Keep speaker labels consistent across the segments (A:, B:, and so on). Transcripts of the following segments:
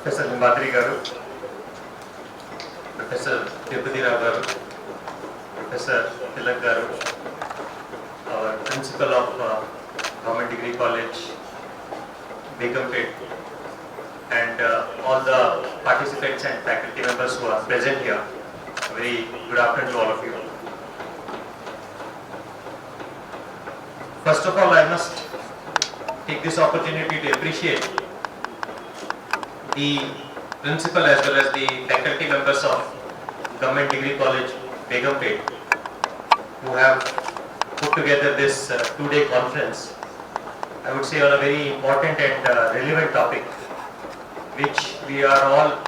A: Professor Nimbatri Garu, Professor Dept Garu, Professor Tilak Garu, our Principal of Government Degree College, begumpet, and all the participants and faculty members who are present here. A very good afternoon to all of you. First of all, I must take this opportunity to appreciate the principal as well as the faculty members of Government Degree College, begumpet, who have put together this two-day conference. I would say on a very important and relevant topic, which we are all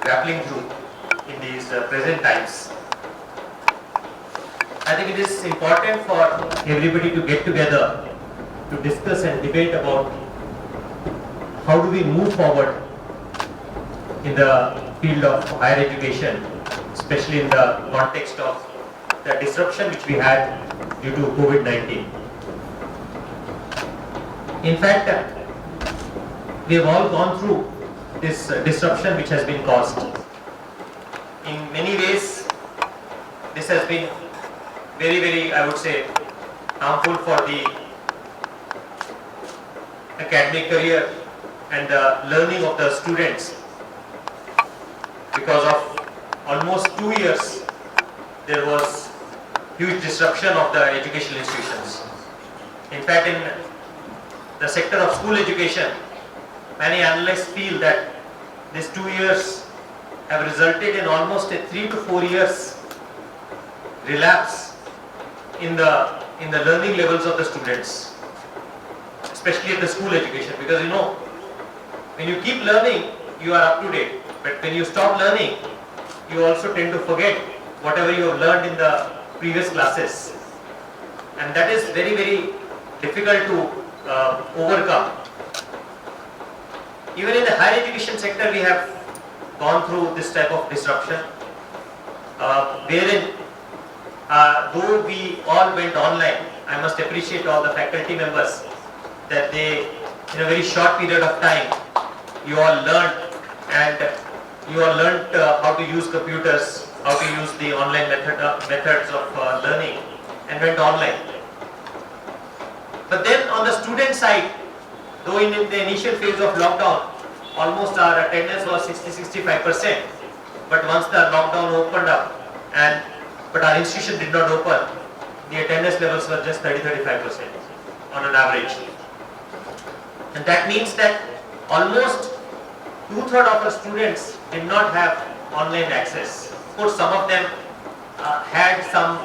A: grappling through in these present times. I think it is important for everybody to get together to discuss and debate about how do we move forward in the field of higher education, especially in the context of the disruption which we had due to COVID-19. In fact, we have all gone through this disruption which has been caused. In many ways, this has been very, I would say, harmful for the academic career and the learning of the students. Because of almost 2 years, there was huge disruption of the educational institutions. In fact, in the sector of school education, many analysts feel that these 2 years have resulted in almost a 3 to 4 years relapse in the learning levels of the students, especially in the school education. Because when you keep learning, you are up to date. But when you stop learning, you also tend to forget whatever you have learned in the previous classes. And that is very difficult to overcome. Even in the higher education sector, we have gone through this type of disruption, wherein though we all went online, I must appreciate all the faculty members that they, in a very short period of time, you all learned how to use computers, how to use the online methods of learning, and went online. But then on the student side, though in the initial phase of lockdown, almost our attendance was 60-65%. But once the lockdown opened up, but our institution did not open, the attendance levels were just 30-35% on an average. And that means that almost 2/3 of our students did not have online access. Of course, some of them had some,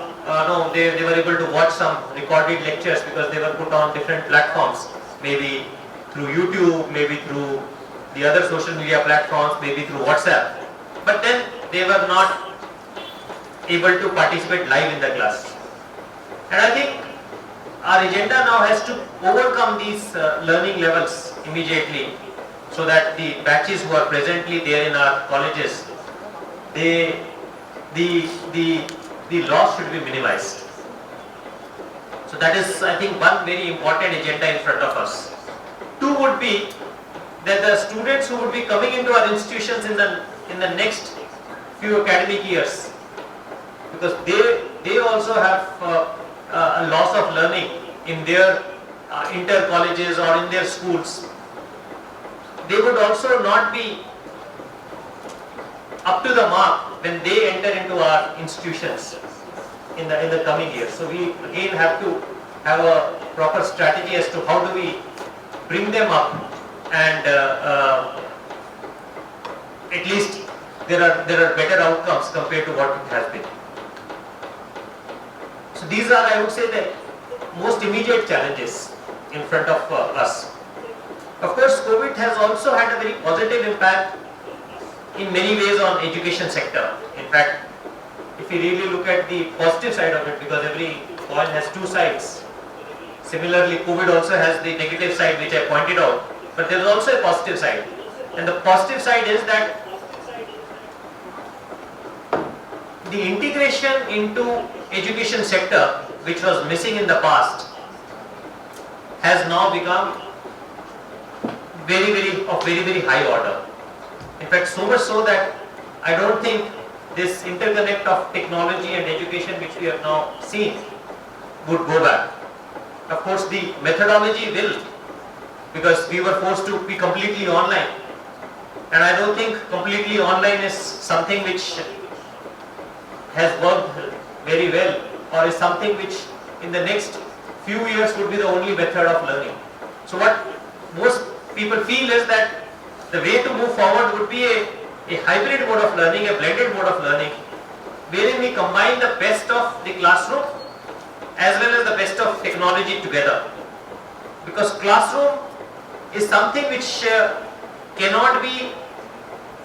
A: they were able to watch some recorded lectures because they were put on different platforms, maybe through YouTube, maybe through the other social media platforms, maybe through WhatsApp. But then they were not able to participate live in the class. And I think our agenda now has to overcome these learning levels immediately, so that the batches who are presently there in our colleges, the loss should be minimized. So that is, I think, one very important agenda in front of us. Two would be that the students who would be coming into our institutions in the next few academic years, because they also have a loss of learning in their inter colleges or in their schools. They would also not be up to the mark when they enter into our institutions in the coming years. So we again have to have a proper strategy as to how do we bring them up, and at least there are better outcomes compared to what it has been. So these are, I would say, the most immediate challenges in front of us. Of course, COVID has also had a very positive impact in many ways on education sector. In fact, if you really look at the positive side of it, because every coin has two sides. Similarly, COVID also has the negative side, which I pointed out, but there is also a positive side. And the positive side is that the integration into education sector, which was missing in the past, has now become very high order. In fact, so much so that I don't think this interconnect of technology and education which we have now seen would go back. Of course, the methodology will, because we were forced to be completely online, and I don't think completely online is something which has worked very well, or is something which in the next few years would be the only method of learning. So what most people feel is that the way to move forward would be a hybrid mode of learning, a blended mode of learning, wherein we combine the best of the classroom as well as the best of technology together. Because classroom is something which cannot be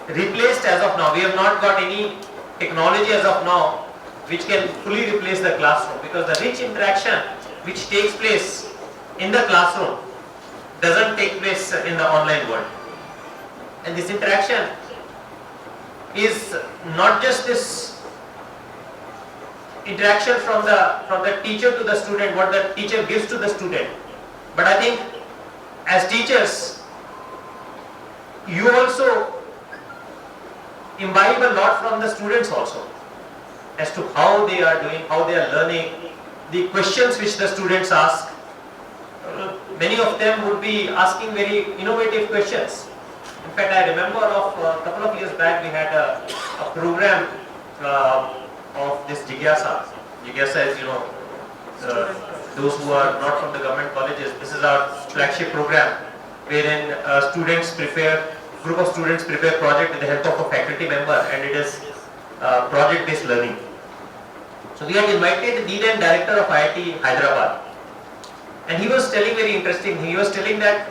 A: replaced as of now. We have not got any technology as of now which can fully replace the classroom, because the rich interaction which takes place in the classroom doesn't take place in the online world. And this interaction is not just this interaction from the teacher to the student, what the teacher gives to the student, but I think as teachers you also imbibe a lot from the students also, as to how they are doing, how they are learning, the questions which the students ask. Many of them would be asking very innovative questions. In fact, I remember of a couple of years back we had a program of this Jigyasa. Jigyasa is, those who are not from the government colleges, this is our flagship program wherein group of students prepare project with the help of a faculty member, and it is project based learning. So we had invited the Dean and Director of IIT Hyderabad, and he was telling very interesting, he was telling that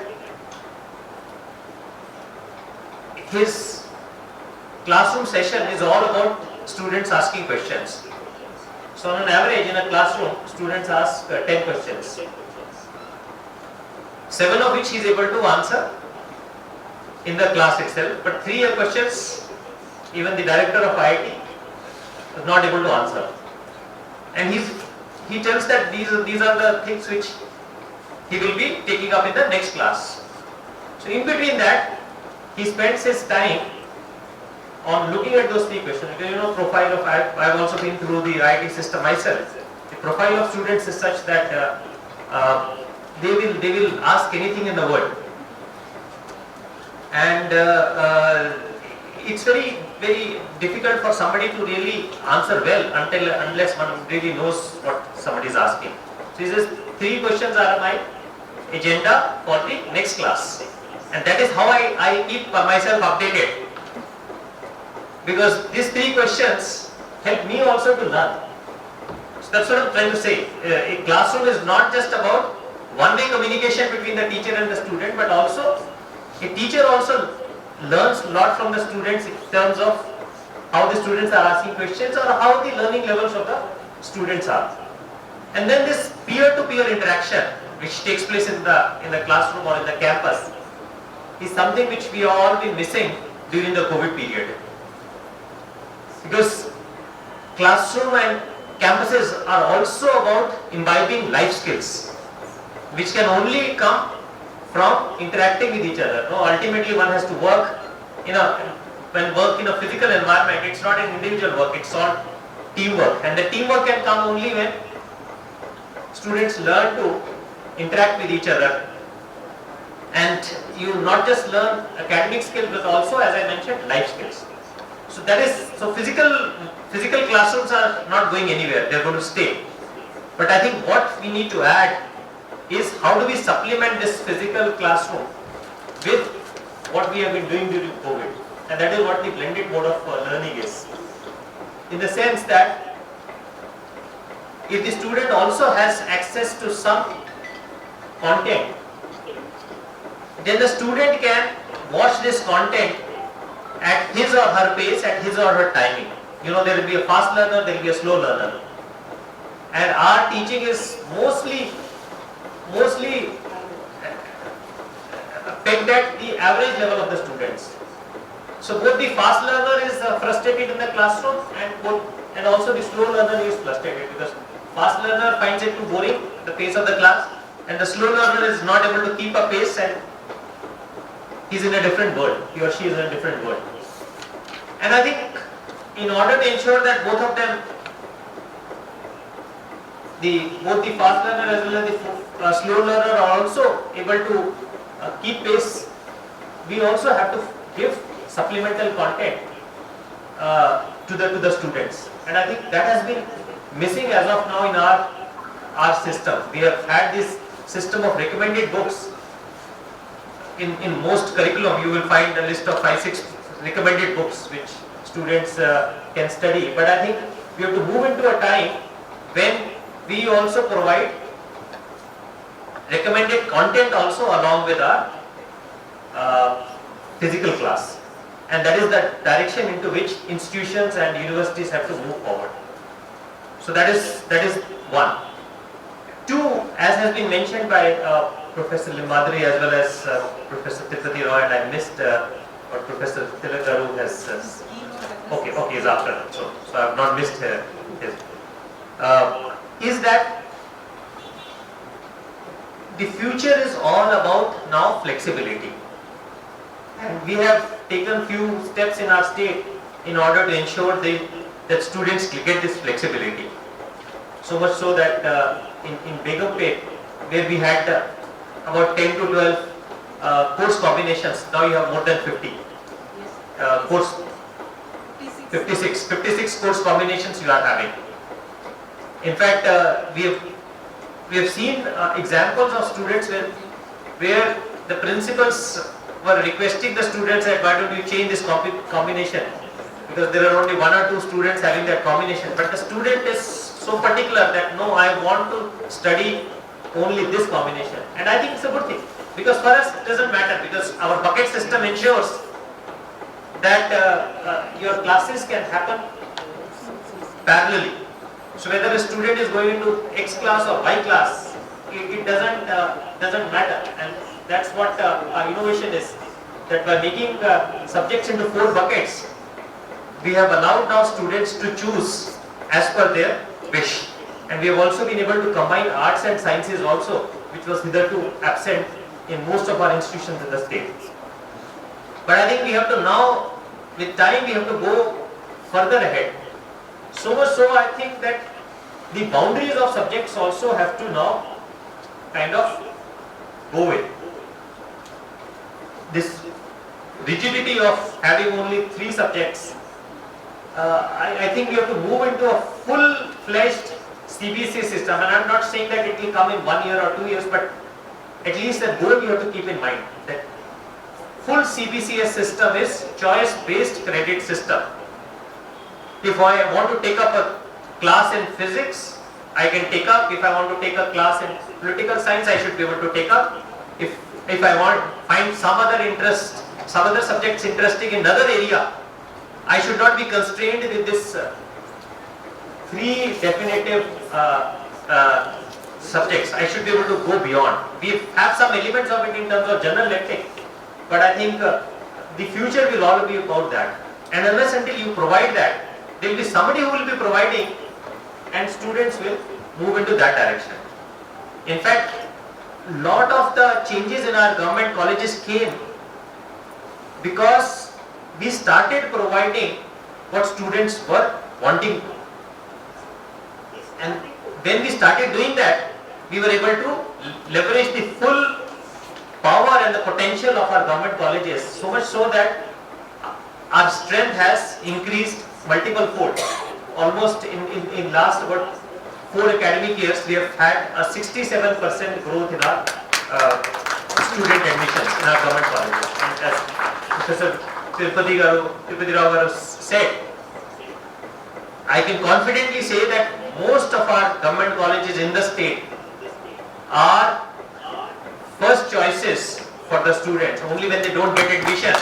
A: his classroom session is all about students asking questions. So on an average in a classroom, students ask 10 questions, 7 of which he is able to answer in the class itself, but 3 questions even the director of IIT is not able to answer. And he tells that these are the things which he will be taking up in the next class. So in between that, he spends his time on looking at those 3 questions. Because profile of, I have also been through the IIT system myself. The profile of students is such that they will ask anything in the world, and it's very difficult for somebody to really answer well unless one really knows what somebody is asking. So he says 3 questions are my agenda for the next class, and that is how I keep myself updated, because these 3 questions help me also to learn. So that's what I'm trying to say. A classroom is not just about one-way communication between the teacher and the student, but also a teacher also learns a lot from the students in terms of how the students are asking questions or how the learning levels of the students are. And then this peer-to-peer interaction which takes place in the classroom or in the campus is something which we have all been missing during the COVID period. Because classroom and campuses are also about imbibing life skills, which can only come from interacting with each other. Ultimately one has to work in a physical environment. It's not an individual work, it's all teamwork, and the teamwork can come only when students learn to interact with each other, and you not just learn academic skills but also, as I mentioned, life skills. So physical classrooms are not going anywhere, they're going to stay. But I think what we need to add is how do we supplement this physical classroom with what we have been doing during COVID, and that is what the blended mode of learning is. In the sense that if the student also has access to some content, then the student can watch this content at his or her pace, at his or her timing. There will be a fast learner, there will be a slow learner. And our teaching is mostly pegged at the average level of the students. So both the fast learner is frustrated in the classroom, and also the slow learner is frustrated, because fast learner finds it too boring, the pace of the class, and the slow learner is not able to keep a pace, and he's in a different world, he or she is in a different world. And I think in order to ensure that both of them, both the fast learner as well as the slow learner are also able to keep pace, we also have to give supplemental content to the students. And I think that has been missing as of now in our system. We have had this system of recommended books. In most curriculum, you will find a list of 5-6 recommended books which students can study. But I think we have to move into a time when we also provide recommended content also along with our physical class. And that is the direction into which institutions and universities have to move forward. So that is one. Two, as has been mentioned by Professor Limbadri as well as Professor Tirupati Roy, and I missed what Professor Tilakaru has. Okay, is after. So I have not missed his. Is that the future is all about now flexibility. And we have taken few steps in our state in order to ensure that students get this flexibility. So much so that in begumpet, where we had about 10 to 12 course combinations, now you have more than 50 course, 56 course combinations you are having. In fact, we have seen examples of students where the principals were requesting the students that why don't you change this combination, because there are only 1 or 2 students having that combination, but the student is so particular that no, I want to study only this combination. And I think it's a good thing, because for us it doesn't matter, because our bucket system ensures that your classes can happen parallelly. So whether a student is going into X class or Y class, it doesn't matter. And that's what our innovation is, that by making subjects into 4 buckets, we have allowed now students to choose as per their wish. And we have also been able to combine arts and sciences also, which was hitherto absent in most of our institutions in the state. But I think we have to now, with time, we have to go further ahead. So much so, I think that the boundaries of subjects also have to now kind of go with. This rigidity of having only 3 subjects, I think we have to move into a full-fledged CBSE system. And I am not saying that it will come in 1 year or 2 years, but at least that goal we have to keep in mind, that full CBCS system is choice-based credit system. If I want to take up a class in physics, I can take up. If I want to take a class in political science, I should be able to take up. If I want find some other subjects interesting in another area, I should not be constrained with this 3 definitive subjects. I should be able to go beyond. We have some elements of it in terms of general ethics, but I think the future will all be about that. And unless until you provide that, there will be somebody who will be providing, and students will move into that direction. In fact, lot of the changes in our government colleges came because we started providing what students were wanting. And when we started doing that, we were able to leverage the full power and the potential of our government colleges, so much so that our strength has increased multiple fold. Almost in last about 4 academic years, we have had a 67% growth in our student admissions in our government colleges. And as Professor Tirupati Rao said, I can confidently say that most of our government colleges in the state are first choices for the students. Only when they don't get admission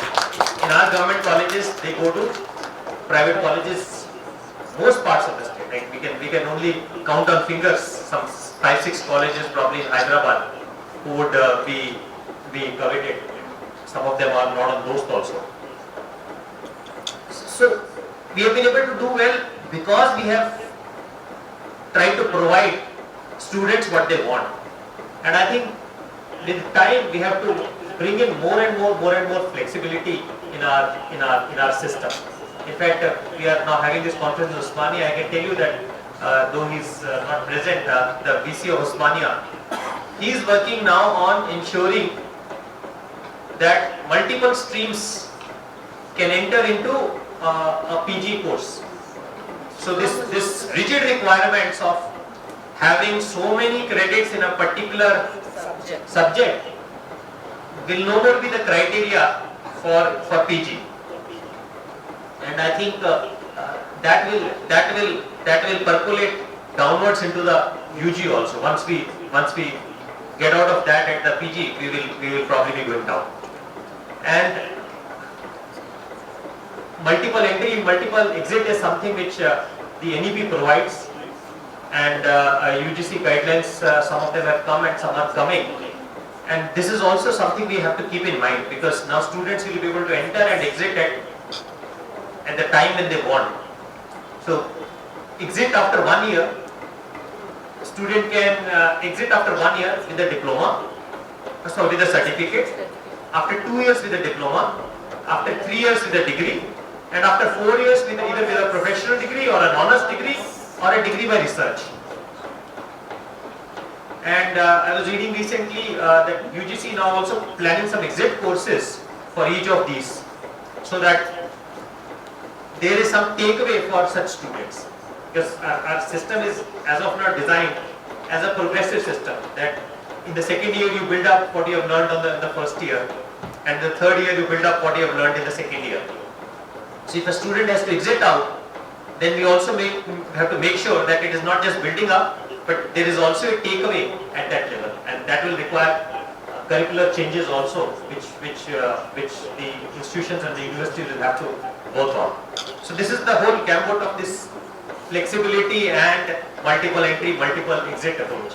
A: in our government colleges, they go to private colleges. Most parts of the state, like we can only count on fingers some 5-6 colleges probably in Hyderabad who would be coveted. Some of them are not on those also. So we have been able to do well because we have tried to provide students what they want. And I think with time we have to bring in more and more flexibility in our system. In fact, we are now having this conference in Osmania. I can tell you that though he's not present, the VC of Osmania, he is working now on ensuring that multiple streams can enter into a PG course. So this rigid requirements of having so many credits in a particular subject will no more be the criteria for PG. And I think that will percolate downwards into the UG also. Once we get out of that at the PG, we will probably be going down. And multiple entry, multiple exit is something which the NEP provides, and UGC guidelines, some of them have come and some are coming. And this is also something we have to keep in mind, because now students will be able to enter and exit at the time when they want. So exit after 1 year, student can exit after 1 year with a diploma, so with a certificate, after 2 years with a diploma, after 3 years with a degree, and after 4 years with either with a professional degree or an honors degree or a degree by research. And I was reading recently that UGC now also planning some exit courses for each of these, so that there is some takeaway for such students, because our system is as of now designed as a progressive system, that in the second year you build up what you have learned in the first year, and the third year you build up what you have learned in the second year. So if a student has to exit out, then we also have to make sure that it is not just building up, but there is also a takeaway at that level, and that will require curricular changes also, which the institutions and the universities will have to work on. So this is the whole gamut of this flexibility and multiple entry, multiple exit approach.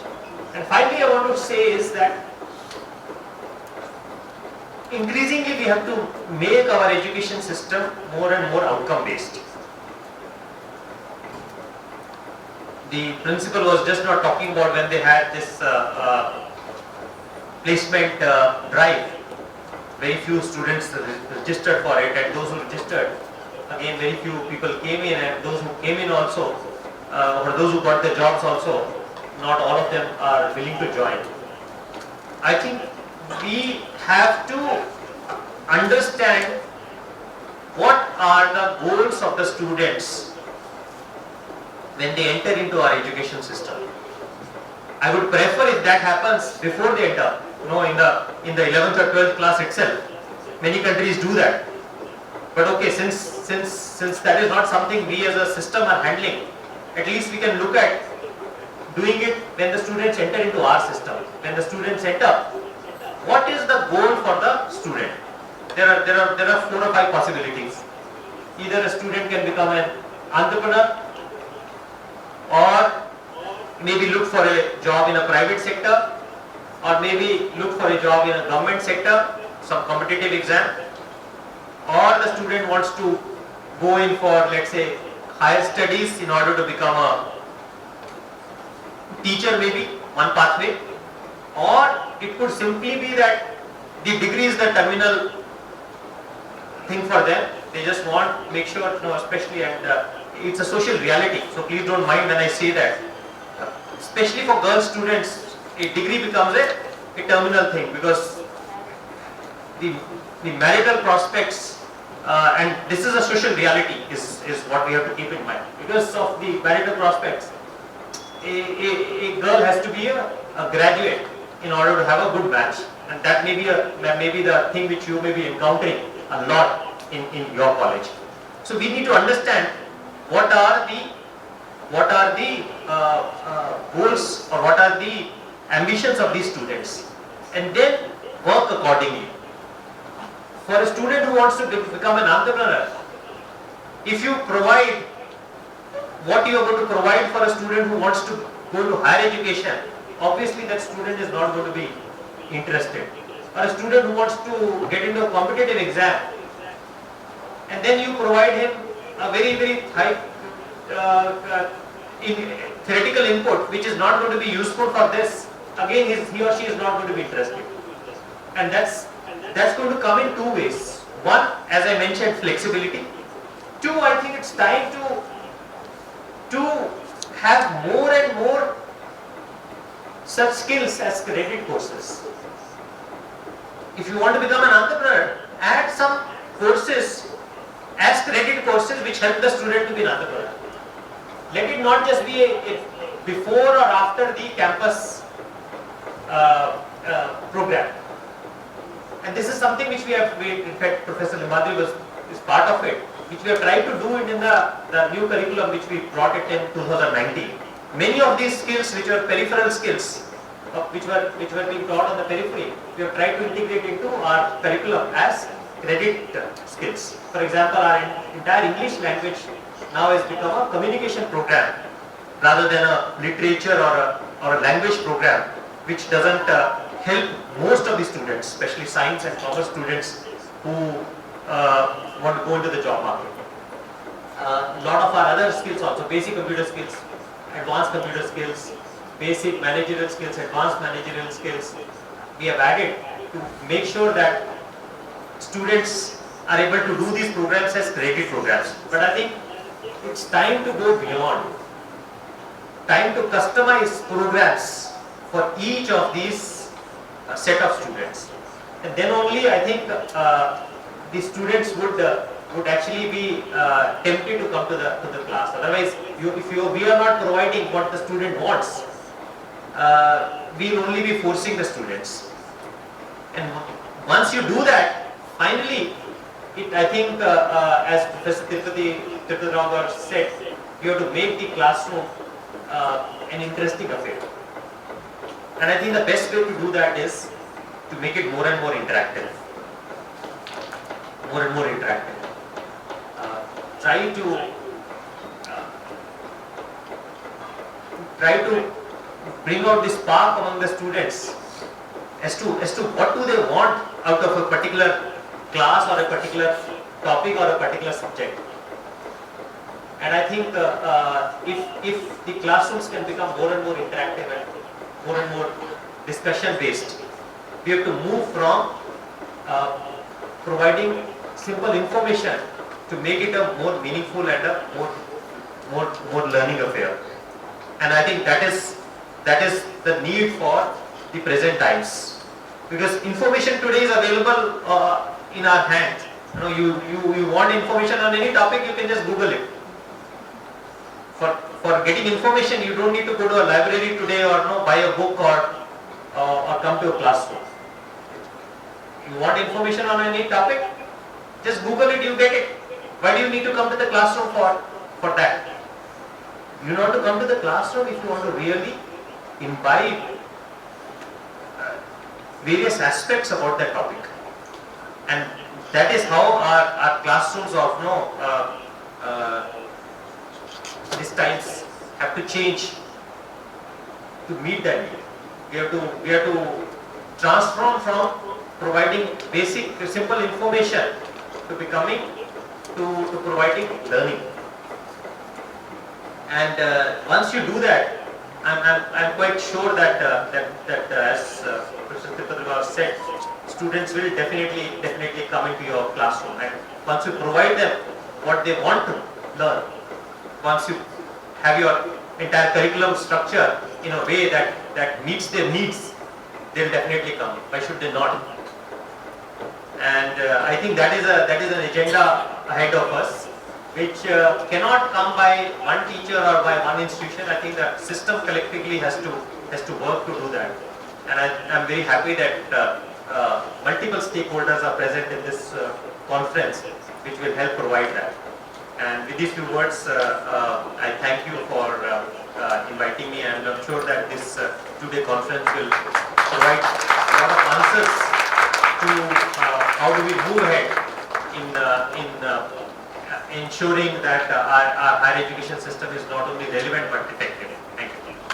A: And finally, I want to say is that increasingly we have to make our education system more and more outcome based. The principal was just not talking about when they had this placement drive. Very few students registered for it, and those who registered, again very few people came in, and those who came in also, or those who got the jobs also, not all of them are willing to join. I think we have to understand what are the goals of the students when they enter into our education system. I would prefer if that happens before they enter, in the 11th or 12th class itself. Many countries do that. But okay, since that is not something we as a system are handling, at least we can look at doing it when the students enter into our system. When the students enter, what is the goal for the student? There are 4 or 5 possibilities. Either a student can become an entrepreneur, or maybe look for a job in a private sector, or maybe look for a job in a government sector, some competitive exam, or the student wants to go in for, let's say, higher studies in order to become a teacher, maybe one pathway, or it could simply be that the degree is the terminal thing for them. They just want to make sure, especially, and it's a social reality, so please don't mind when I say that. Especially for girl students, a degree becomes a terminal thing, because the marital prospects, and this is a social reality, is what we have to keep in mind. Because of the marital prospects, a girl has to be a graduate in order to have a good match, and that may be the thing which you may be encountering a lot in your college. So we need to understand what are the goals, or what are the ambitions of these students, and then work accordingly. For a student who wants to become an entrepreneur, if you provide what you are going to provide for a student who wants to go to higher education, obviously that student is not going to be interested. Or a student who wants to get into a competitive exam, and then you provide him a very, very high theoretical input, which is not going to be useful for this, again he or she is not going to be interested. And that's that's going to come in two ways. One, as I mentioned, flexibility. Two, I think it's time to have more and more such skills as credit courses. If you want to become an entrepreneur, add some courses as credit courses which help the student to be an entrepreneur. Let it not just be a before or after the campus program. And this is something which in fact Professor Limbadri is part of it, which we have tried to do it in the new curriculum which we brought it in 2019. Many of these skills which were peripheral skills, which were being taught on the periphery, we have tried to integrate into our curriculum as credit skills. For example, our entire English language now has become a communication program rather than a literature or a language program, which doesn't help most of the students, especially science and commerce students who want to go into the job market. A lot of our other skills also, basic computer skills, advanced computer skills, basic managerial skills, advanced managerial skills, we have added to make sure that students are able to do these programs as credit programs. But I think it's time to go beyond, time to customize programs for each of these set of students. And then only I think the students would actually be tempted to come to the class. Otherwise, if we are not providing what the student wants, we will only be forcing the students. And once you do that, finally, I think as Professor Dept said, you have to make the classroom an interesting affair. And I think the best way to do that is to make it more and more interactive. More and more interactive. Try to bring out the spark among the students as to what do they want out of a particular class or a particular topic or a particular subject. And I think if the classrooms can become more and more interactive and more discussion based, we have to move from providing simple information to make it a more meaningful and a more learning affair. And I think that is the need for the present times, because information today is available in our hand. You want information on any topic, you can just Google it. For getting information, you don't need to go to a library today or buy a book or come to a classroom. You want information on any topic, just Google it, you get it. Why do you need to come to the classroom for that? You want to come to the classroom if you want to really imbibe various aspects about that topic. And that is how our classrooms of these times have to change to meet that need. We have to transform from providing basic simple information to providing learning. And once you do that, I'm quite sure that as Professor Dept said, students will definitely come into your classroom. And once you provide them what they want to learn, once you have your entire curriculum structure in a way that meets their needs, they'll definitely come. Why should they not? And I think that is an agenda ahead of us, which cannot come by one teacher or by one institution. I think the system collectively has to work to do that. And I'm very happy that multiple stakeholders are present in this conference, which will help provide that. And with these few words, I thank you for inviting me, and I'm sure that this two-day conference will provide a lot of answers to how do we move ahead in ensuring that our higher education system is not only relevant but effective.